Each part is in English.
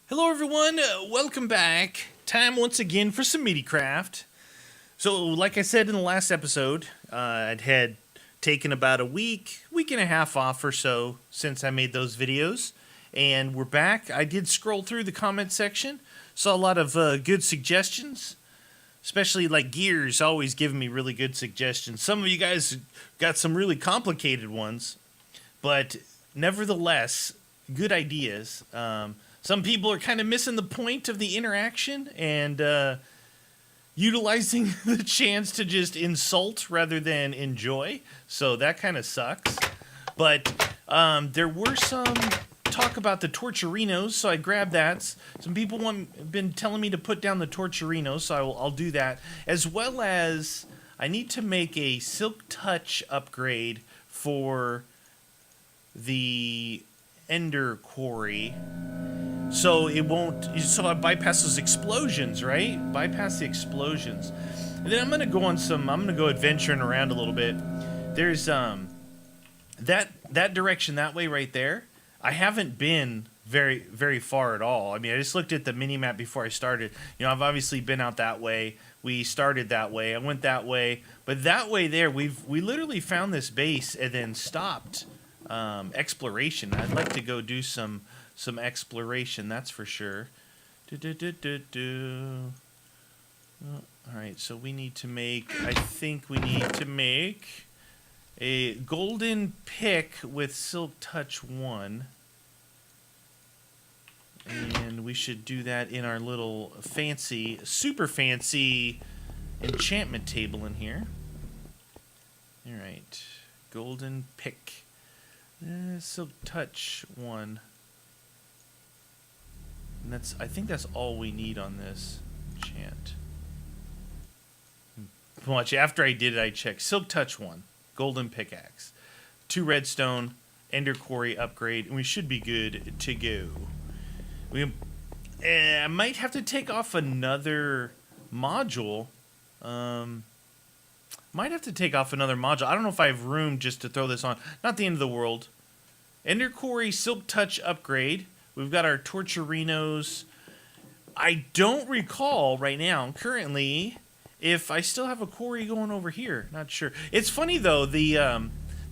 Hello everyone, welcome back. Time once again for some Meatycraft. So, like I said in the last episode, I'd had taken about a week and a half off or so since I made those videos. And we're back. I did scroll through the comment section, saw a lot of good suggestions. Especially like Gears always giving me really good suggestions. Some of you guys got some really complicated ones, but nevertheless, good ideas. Some people are kind of missing the point of the interaction and utilizing the chance to just insult rather than enjoy. So that kind of sucks. But there were some talk about the Torturinos, so I grabbed that. Some people have been telling me to put down the Torturinos, so I'll do that. As well as I need to make a Silk Touch upgrade for the Ender Quarry. So it won't. So I bypass those explosions, right? Bypass the explosions, and then I'm gonna go on some. I'm gonna go adventuring around a little bit. There's that direction that way right there. I haven't been very far at all. I mean, I just looked at the mini map before I started. You know, I've obviously been out that way. We started that way. I went that way, but that way there, we literally found this base and then stopped exploration. I'd like to go do some exploration, that's for sure. All right, so we need to make, I think we need to make a golden pick with Silk Touch 1. And we should do that in our little fancy, super fancy enchantment table in here. All right, golden pick. Silk Touch 1. And I think that's all we need on this enchant. Watch, after I did it, I checked. Silk Touch 1, golden pickaxe, 2 redstone, Ender Quarry upgrade, and we should be good to go. I might have to take off another module. Might have to take off another module. I don't know if I have room just to throw this on. Not the end of the world. Ender Quarry Silk Touch upgrade. We've got our Torturinos. I don't recall right now, currently, if I still have a quarry going over here. Not sure. It's funny, though. The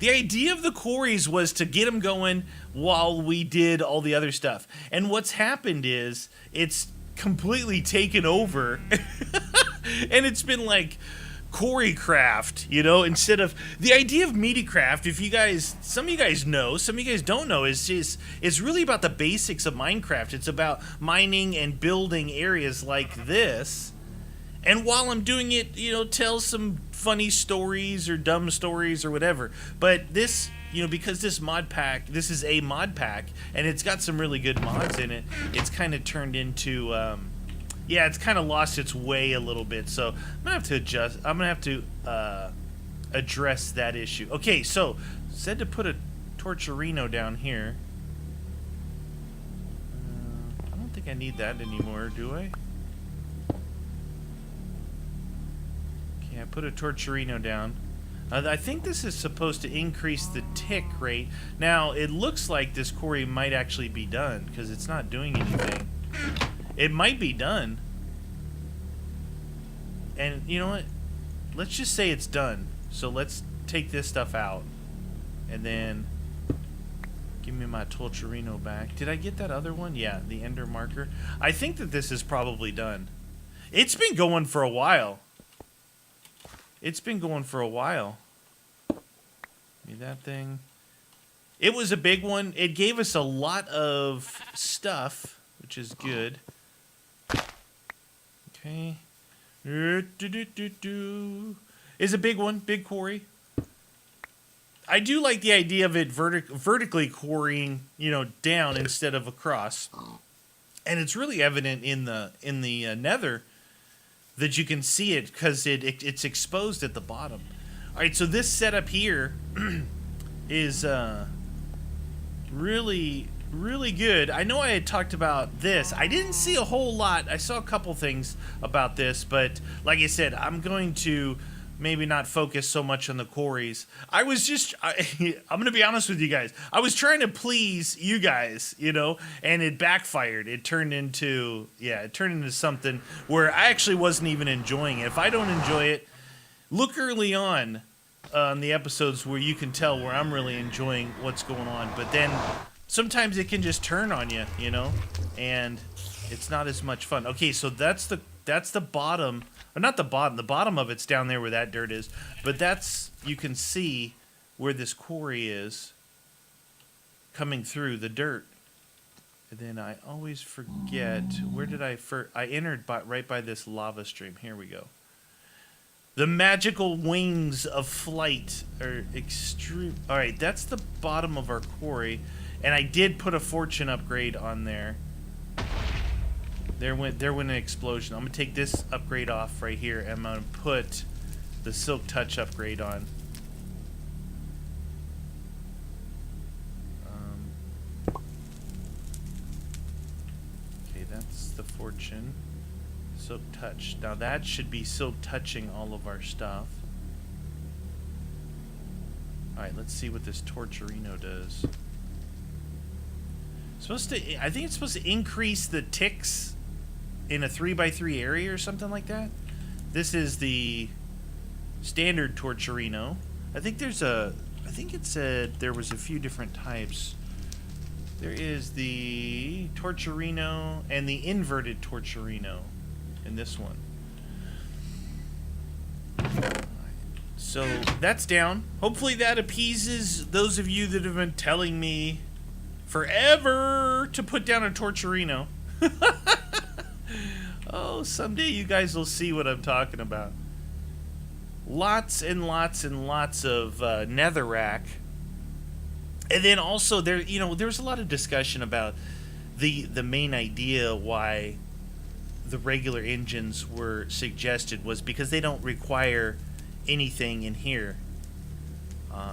idea of the quarries was to get them going while we did all the other stuff. And what's happened is it's completely taken over. And it's been like Quarrycraft, you know, instead of the idea of Meatycraft. If you guys, some of you guys know, some of you guys don't know, is it's really about the basics of Minecraft. It's about mining and building areas like this. And while I'm doing it, you know, tell some funny stories or dumb stories or whatever. But this, you know, because this mod pack, this is a mod pack, and it's got some really good mods in it, it's kind of turned into, yeah, it's kind of lost its way a little bit. So I'm gonna have to adjust. I'm gonna have to address that issue. Okay, so said to put a Torturino down here. I don't think I need that anymore, do I? Okay, I put a Torturino down. I think this is supposed to increase the tick rate. Now, it looks like this quarry might actually be done because it's not doing anything. It might be done. And you know what? Let's just say it's done. So let's take this stuff out. And then give me my Torturino back. Did I get that other one? Yeah, the Ender marker. I think that this is probably done. It's been going for a while. It's been going for a while. Give me that thing. It was a big one. It gave us a lot of stuff, which is good. Okay. Is a big one, big quarry. I do like the idea of it vertically quarrying, you know, down instead of across. And it's really evident in the Nether that you can see it because it's exposed at the bottom. All right, so this setup here is really good. I know I had talked about this. I didn't see a whole lot. I saw a couple things about this, but like I said, I'm going to maybe not focus so much on the quarries. I'm going to be honest with you guys. I was trying to please you guys, you know, and it backfired. It turned into something where I actually wasn't even enjoying it. If I don't enjoy it, look early on the episodes where you can tell where I'm really enjoying what's going on. But then sometimes it can just turn on you, you know, and it's not as much fun. Okay, so that's the bottom. Or not the bottom. The bottom of it's down there where that dirt is. But you can see where this quarry is coming through the dirt. And then I always forget, where did I entered right by this lava stream. Here we go. The magical wings of flight are extreme. All right, that's the bottom of our quarry. And I did put a fortune upgrade on there. There went an explosion. I'm going to take this upgrade off right here, and I'm going to put the Silk Touch upgrade on. Okay, that's the fortune. Silk Touch. Now that should be silk touching all of our stuff. Alright, let's see what this Torturino does. I think it's supposed to increase the ticks in a 3x3 area or something like that. This is the standard Torturino. I think it said there was a few different types. There is the Torturino and the inverted Torturino in this one. So that's down. Hopefully that appeases those of you that have been telling me forever to put down a Torturino. Oh, someday you guys will see what I'm talking about. Lots and lots and lots of netherrack. And then also there was a lot of discussion about the main idea why the regular engines were suggested was because they don't require anything in here.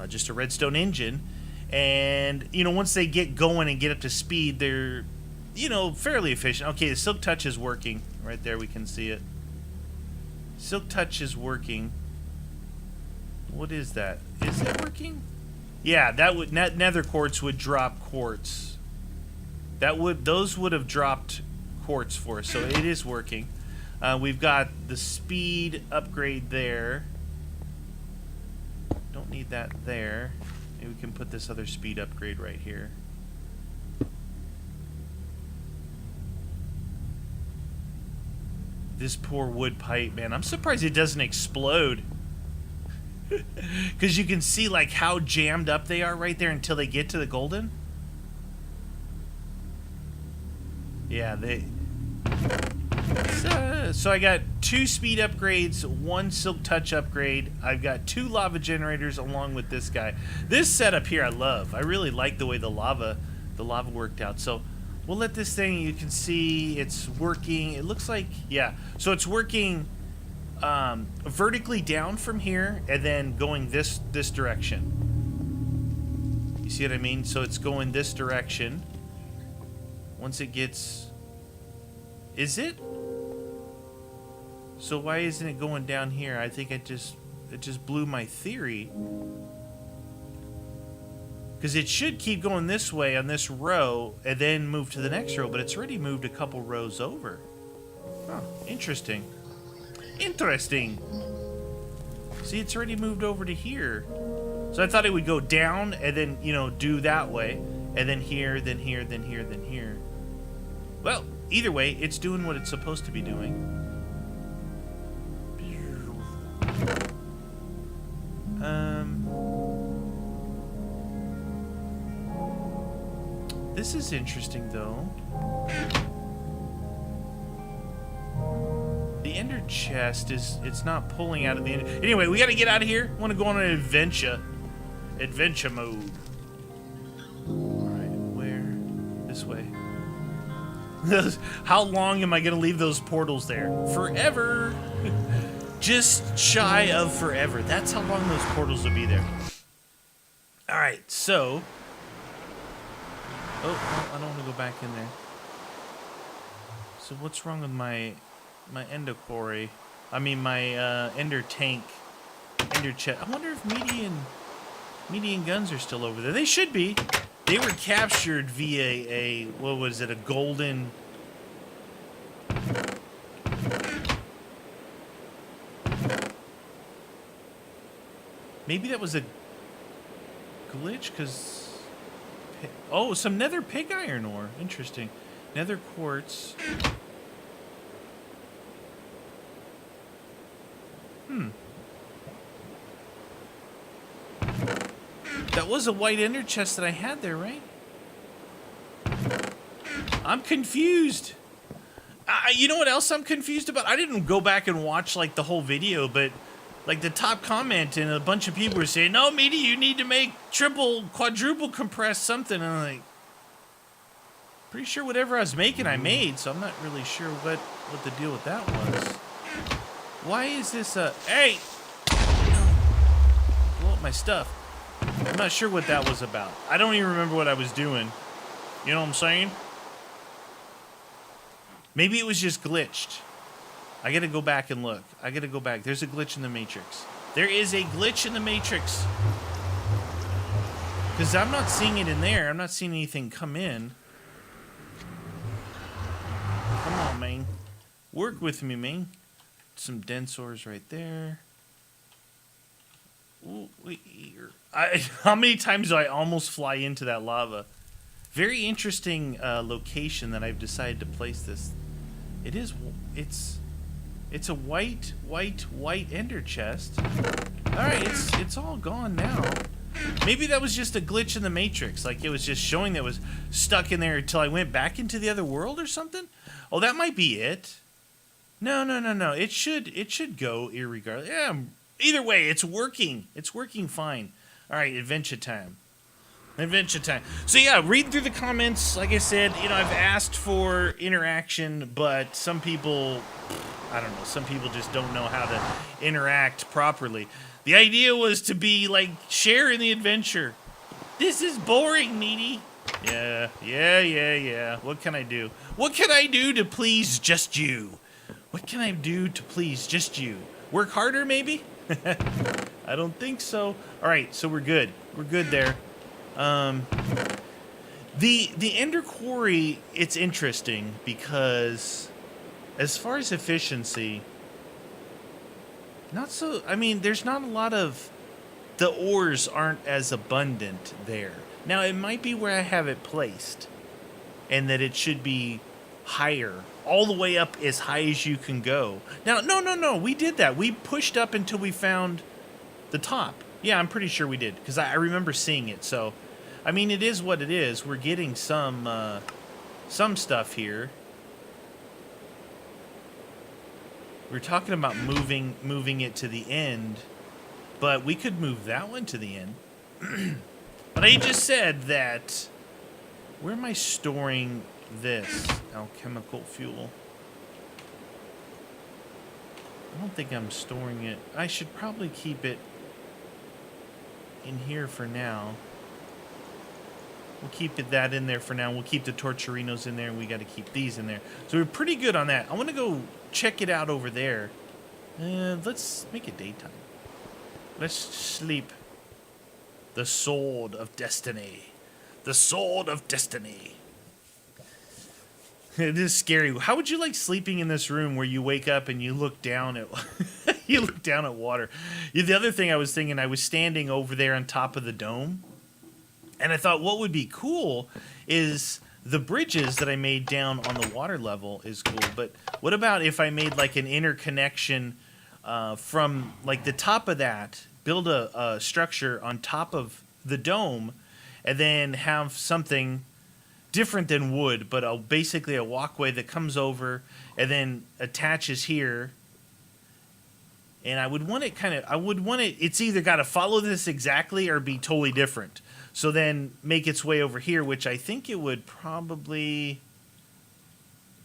Just a redstone engine. And, once they get going and get up to speed, they're, fairly efficient. Okay, the Silk Touch is working. Right there, we can see it. Silk Touch is working. What is that? Is it working? Yeah, nether quartz would drop quartz. Those would have dropped quartz for us, so it is working. We've got the speed upgrade there. Don't need that there. Maybe we can put this other speed upgrade right here. This poor wood pipe, man. I'm surprised it doesn't explode. Because you can see like how jammed up they are right there until they get to the golden. Yeah, so I got 2 speed upgrades, 1 Silk Touch upgrade. I've got 2 lava generators along with this guy. This setup here I love. I really like the way the lava worked out. So we'll let this thing, you can see it's working. It looks like, yeah. So it's working vertically down from here and then going this direction. You see what I mean? So it's going this direction. Once it gets... Is it? So why isn't it going down here? I think it just blew my theory. Because it should keep going this way on this row and then move to the next row, but it's already moved a couple rows over. Huh, interesting. Interesting. See, it's already moved over to here. So I thought it would go down and then, do that way. And then here, then here, then here, then here. Well, either way, it's doing what it's supposed to be doing. This is interesting, though. The ender chest it's not pulling out of the end. Anyway, we gotta get out of here. I want to go on an adventure. Adventure mode. Alright, where? This way. How long am I gonna leave those portals there? Forever. Just shy of forever. That's how long those portals will be there. Alright, so... Oh, I don't want to go back in there. So what's wrong with my ender quarry? I mean, my ender tank ender chest. I wonder if median guns are still over there. They should be. They were captured via a, what was it, a golden... Maybe that was a glitch, because... Oh, some nether pig iron ore. Interesting. Nether quartz. That was a white ender chest that I had there, right? I'm confused. You know what else I'm confused about? I didn't go back and watch, like, the whole video, but... Like, the top comment and a bunch of people were saying, no, Meaty, you need to make triple, quadruple compress something. And I'm like, pretty sure whatever I was making, I made, so I'm not really sure what the deal with that was. Why is this hey! Blow up my stuff. I'm not sure what that was about. I don't even remember what I was doing. You know what I'm saying? Maybe it was just glitched. I gotta go back and look. I gotta go back. There's a glitch in the Matrix. There is a glitch in the Matrix. Because I'm not seeing it in there. I'm not seeing anything come in. Come on, man. Work with me, man. Some densors right there. Ooh, how many times do I almost fly into that lava? Very interesting location that I've decided to place this. It's a white ender chest. Alright, it's all gone now. Maybe that was just a glitch in the Matrix. Like, it was just showing that it was stuck in there until I went back into the other world or something? Oh, that might be it. No. It should go irregardless. Yeah, either way, it's working. It's working fine. Alright, adventure time. Adventure time. So yeah, read through the comments. Like I said, you know, I've asked for interaction, but some people, I don't know, some people just don't know how to interact properly. The idea was to be like, share in the adventure. This is boring, Meaty. Yeah. What can I do? What can I do to please just you? What can I do to please just you? Work harder, maybe? I don't think so. All right, so we're good. We're good there. The Ender Quarry, it's interesting because as far as efficiency, not so, I mean, there's not a lot of, the ores aren't as abundant there. Now, it might be where I have it placed and that it should be higher, all the way up as high as you can go. Now, no, we did that. We pushed up until we found the top. Yeah, I'm pretty sure we did because I remember seeing it, so... I mean, it is what it is. We're getting some stuff here. We're talking about moving it to the end, but we could move that one to the end. But I just said that. Where am I storing this alchemical fuel? I don't think I'm storing it. I should probably keep it in here for now. We'll keep that in there for now. We'll keep the torcherinos in there, and we got to keep these in there. So we're pretty good on that. I want to go check it out over there. Let's make it daytime. Let's sleep. The Sword of Destiny. The Sword of Destiny. It is scary. How would you like sleeping in this room where you wake up and you look down at you look down at water? The other thing I was thinking, I was standing over there on top of the dome. And I thought what would be cool is the bridges that I made down on the water level is cool. But what about if I made like an interconnection from like the top of that, build a structure on top of the dome, and then have something different than wood, but basically a walkway that comes over and then attaches here. And I would want it it's either got to follow this exactly or be totally different. So then make its way over here, which I think it would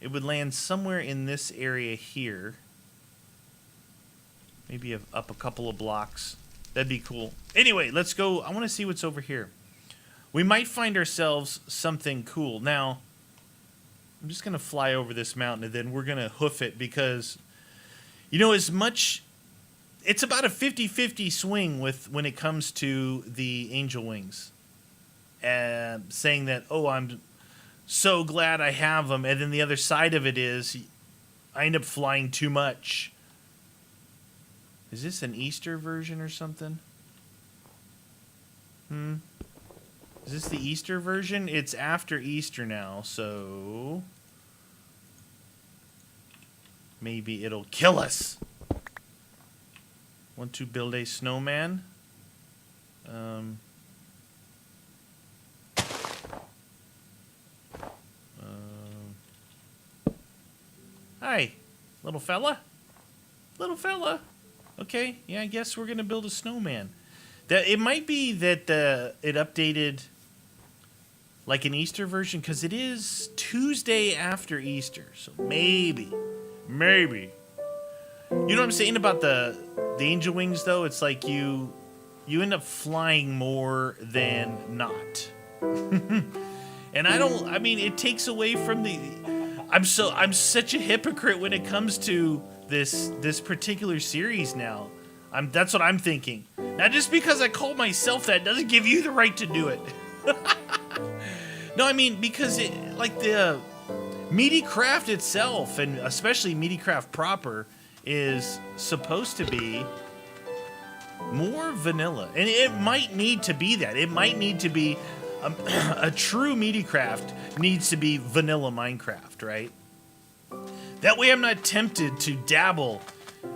land somewhere in this area here. Maybe up a couple of blocks. That'd be cool. Anyway, let's go. I want to see what's over here. We might find ourselves something cool. Now, I'm just going to fly over this mountain and then we're going to hoof it because, you know, as much it's about a 50-50 swing with when it comes to the angel wings. Saying that, oh, I'm so glad I have them. And then the other side of it is I end up flying too much. Is this an Easter version or something? Is this the Easter version? It's after Easter now, so maybe it'll kill us. Want to build a snowman? Hi, little fella. Little fella. Okay, yeah, I guess we're gonna build a snowman. It might be that it updated like an Easter version, because it is Tuesday after Easter, so maybe. You know what I'm saying about the angel wings, though? It's like you end up flying more than not. And I mean, it takes away from the... I'm such a hypocrite when it comes to this particular series now. That's what I'm thinking. Now, just because I call myself that doesn't give you the right to do it. No, I mean, because like the Meatycraft itself, and especially Meatycraft proper, is supposed to be more vanilla. And it might need to be that. It might need to be a true Meatycraft needs to be vanilla Minecraft, right? That way I'm not tempted to dabble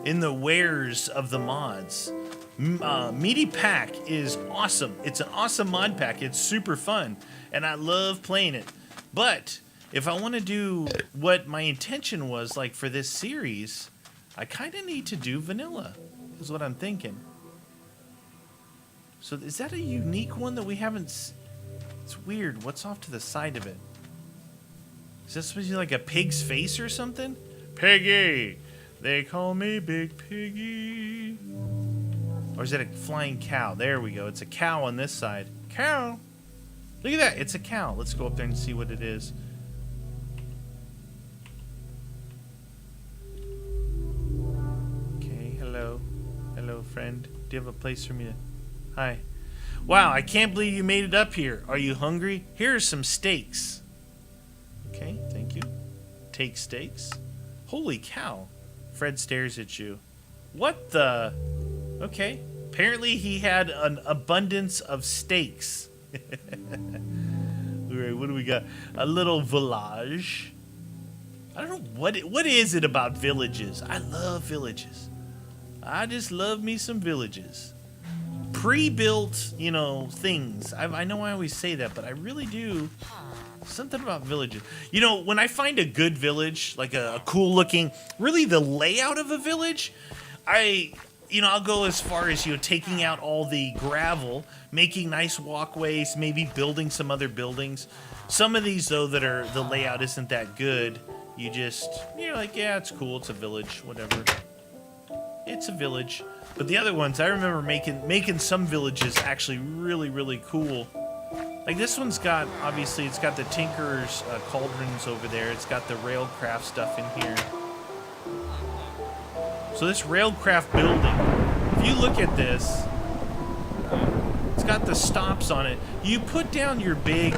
in the wares of the mods. Meaty Pack is awesome. It's an awesome mod pack. It's super fun, and I love playing it. But if I want to do what my intention was, like for this series, I kind of need to do vanilla, is what I'm thinking. So is that a unique one that we haven't... It's weird. What's off to the side of it? Is that supposed to be like a pig's face or something? Piggy! They call me Big Piggy. Or is it a flying cow? There we go. It's a cow on this side. Cow! Look at that. It's a cow. Let's go up there and see what it is. Okay, hello. Hello, friend. Do you have a place for me to... Hi. Wow, I can't believe you made it up here. Are you hungry? Here are some steaks. Okay, thank you. Take steaks. Holy cow. Fred stares at you. What the... Okay. Apparently he had an abundance of steaks. Alright, what do we got? A little village. I don't know, what is it about villages? I love villages. I just love me some villages. Pre-built, you know, things. I know I always say that, but I really do. Something about villages. You know, when I find a good village, like a cool looking, really the layout of a village, I'll go as far as, taking out all the gravel, making nice walkways, maybe building some other buildings. Some of these, though, the layout isn't that good. You just, like, yeah, it's cool. It's a village, whatever. It's a village. But the other ones, I remember making some villages actually really, really cool. Like this one's got, obviously, it's got the Tinkerer's cauldrons over there. It's got the Railcraft stuff in here. So this Railcraft building, if you look at this, it's got the stops on it. You put down your big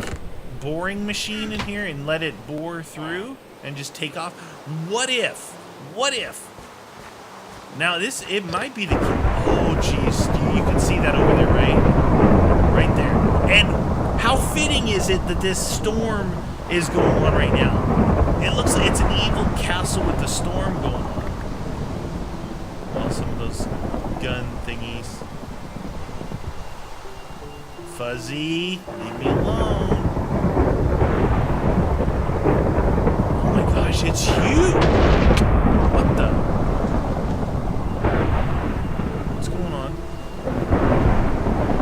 boring machine in here and let it bore through and just take off. What if? Now it might be the, oh geez, you can see that over there, right there. And how fitting is it that this storm is going on right now? It looks like it's an evil castle with the storm going on. Oh, some of those gun thingies. Fuzzy, leave me alone. Oh my gosh, it's huge. What the? What's going on?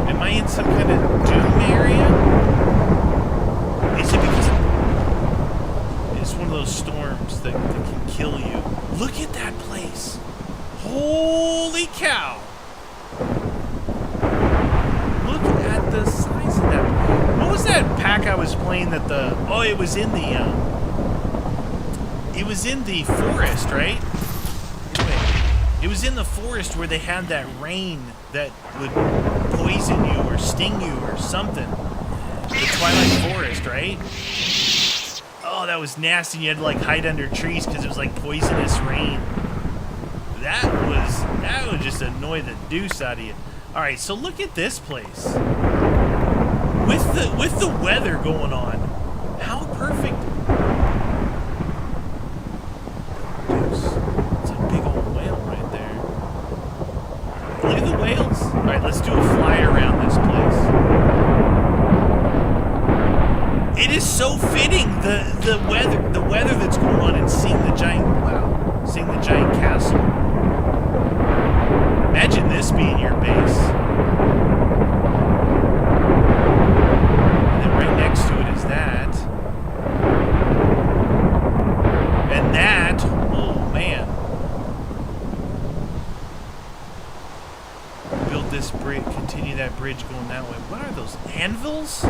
Am I in some kind of doom area? Is it because it's one of those storms that can kill you? Look at that place. Holy cow. Look at the size of that. What was that pack I was playing that it was in the forest, right? Wait. It was in the forest where they had that rain that would poison you or sting you or something. The Twilight Forest, right? Oh, that was nasty. You had to like hide under trees because it was like poisonous rain. That would just annoy the deuce out of you. All right, so look at this place. With the weather going on, how perfect. Deuce. It's a big old whale right there. Look at the whales. All right, let's do a fly around this place. It is so fitting, the weather that's going on, and seeing the giant castle. Imagine this being your base. And then right next to it is that. And that, oh man. Build this bridge, continue that bridge going that way. What are those, anvils?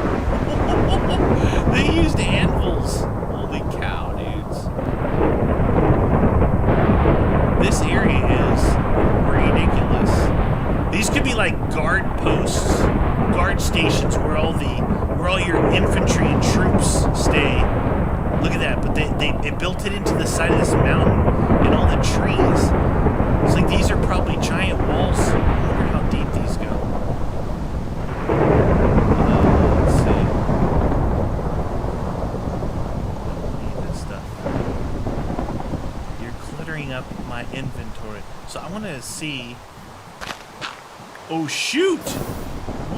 They used anvils. Holy cow, dudes. This area is ridiculous. These could be like guard posts, guard stations where all your infantry and troops stay. Look at that, but they built it into the side of this mountain and all the trees. It's like these are probably giant walls. I wonder how deep these go. Let's see. I don't need this stuff. You're cluttering up my inventory. So I want to see. Oh shoot!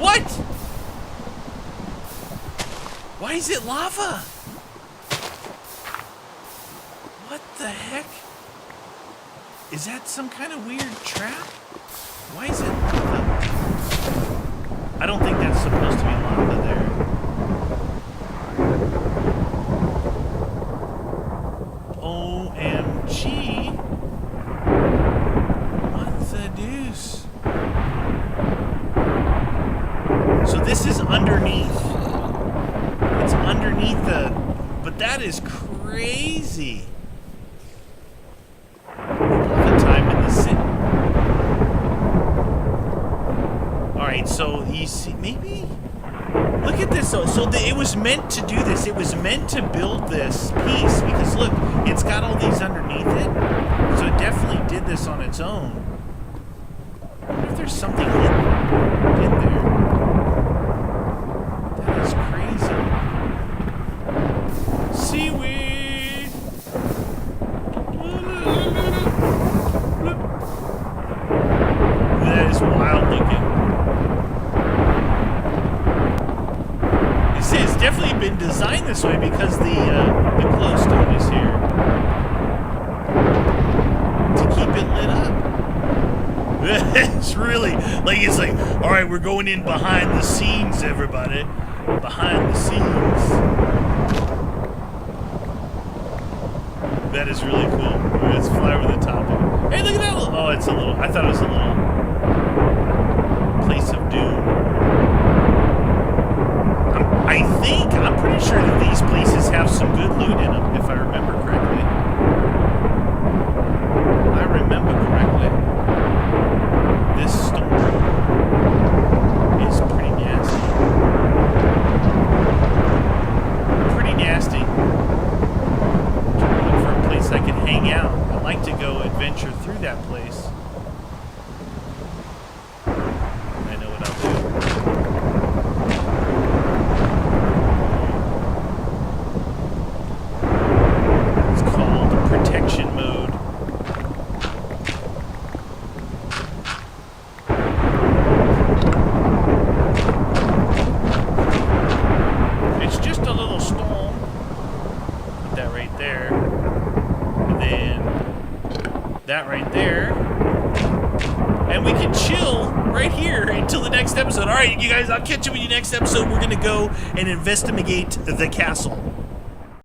What? Why is it lava? What the heck? Is that some kind of weird trap? Why is it lava? I don't think that's supposed to be lava there. OMG. What the deuce? So this is underneath. It's underneath but that is crazy. The time in the city. All right, so you see, maybe look at this. So it was meant to do this. It was meant to build this piece because look, it's got all these underneath it. So it definitely did this on its own. I wonder if there's something in there. That is crazy. Seaweed. That is wild looking. It's definitely been designed this way because the glowstone is here to keep it lit up. It's really it's like, all right, we're going in behind the scenes, everybody. Behind the scenes. That is really cool. Let's fly over the top of it. Hey, look at that little. Oh, it's a little. I thought it was a little place of doom. I'm pretty sure that these places have some good loot in them, if I remember correctly. This storm is pretty nasty. Pretty nasty. Trying to look for a place I can hang out. I'd like to go adventure through that place. I know what I'll do. It's called protection mode. It's just a little storm. Put that right there. And then that right there. And we can chill right here until the next episode. All right, you guys, I'll catch you in the next episode. We're going to go and investigate the castle.